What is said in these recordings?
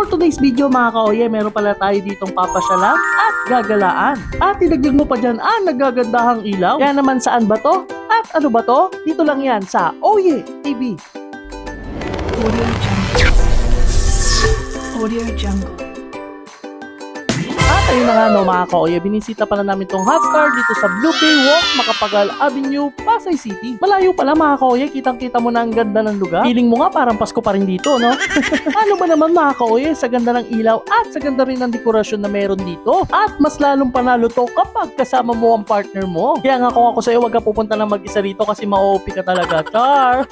For today's video mga ka-oye, meron pala tayo ditong papasyalan at gagalaan. At idagdag mo pa dyan ang nagagandahang ilaw. Kaya naman saan ba to? At ano ba to? Dito lang yan sa Oye TV. Audio Jungle. Audio Jungle. At ayun na nga no mga ka-oye, binisita pala namin tong Hotstar dito sa Blue Bay Walk, Macapagal Avenue, Pasay City. Malayo pala mga ka-oye, kitang-kita mo na ang ganda ng lugar. Feeling mo nga parang Pasko pa rin dito, no? Ano ba naman mga ka-oye, sa ganda ng ilaw at sa ganda rin ng dekorasyon na meron dito. At mas lalong panalo to kapag kasama mo ang partner mo. Kaya nga kung ako sa'yo, wag ka pupunta na mag-isa rito kasi ma-OP ka talaga, char.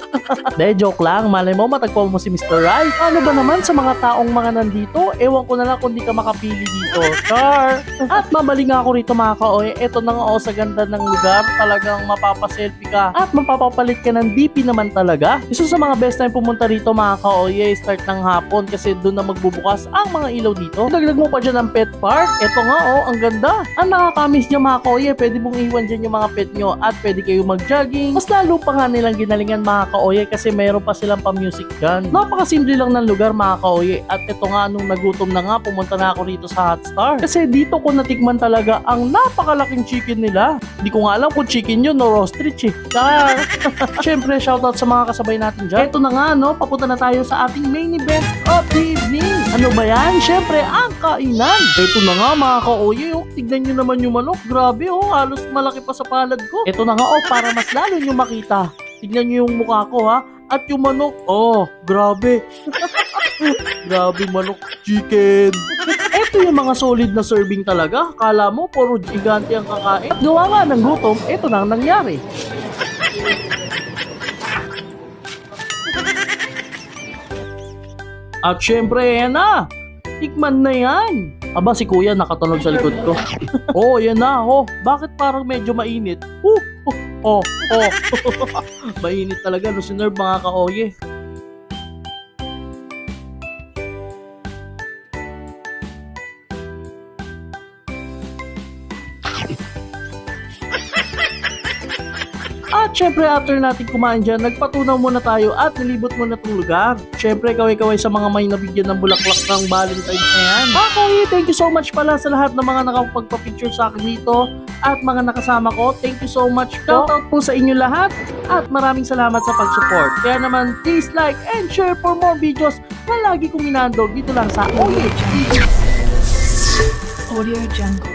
De, joke lang, malay mo matagpuan mo si Mr. Right. Ano ba naman sa mga taong mga nandito? Ewan ko na lang kung di ka makapili dito, char. At mabali nga ako rito mga ka-oye, eto na nga sa ganda ng lugar, talagang mapapaselfie ka at mapapapalit ka ng DP naman talaga. Isa sa mga best time pumunta rito mga ka-oye, start ng hapon kasi doon na magbubukas ang mga ilaw dito. Dagdag mo pa dyan ang pet park, eto nga ang ganda. Ang nakakamiss niya mga ka-oye, pwede mong iwan dyan yung mga pet nyo at pwede kayo mag-jogging. Mas lalo pa nga nilang ginalingan mga ka-oye kasi mayroon pa silang pa-music dyan. Napakasimple lang ng lugar mga ka-oye at eto nga nung nagutom na nga, pumunta na ako rito sa Hotstar. Kasi dito ko natikman talaga ang napakalaking chicken nila. Hindi ko nga alam kung chicken yun o ostrich eh. Char! Siyempre, shoutout sa mga kasabay natin dyan. Ito na nga, no? Papunta na tayo sa ating main event of the evening. Ano ba yan? Siyempre, ang kainan. Ito na nga, mga ka-oye, tignan nyo naman yung manok. Grabe, halos malaki pa sa palad ko. Ito na nga, para mas lalo nyo makita. Tignan nyo yung mukha ko, ha? At yung manok, grabe. Grabe manok, chicken. Ito yung mga solid na serving talaga. Kala mo, puro gigante ang kakain. At gawa nga ng gutom, ito na ang nangyari. At syempre, yan na. Tikman na yan. Aba, si kuya nakatunog sa likod ko. Yan na. Bakit parang medyo mainit? Mainit talaga, no, sinerve mga ka-oye. At syempre after natin kumain dyan, nagpatunaw muna tayo at nilibot muna itong lugar. Syempre kaway-kaway sa mga may nabigyan ng bulaklak ng Valentine's na yan. Okay, thank you so much pala sa lahat ng mga nakapagpa-picture sa akin dito at mga nakasama ko. Thank you so much po. Shoutout po sa inyo lahat at maraming salamat sa pag-support. Kaya naman please like and share for more videos na lagi kong inandog dito lang sa Oye TV. Audio Jungle.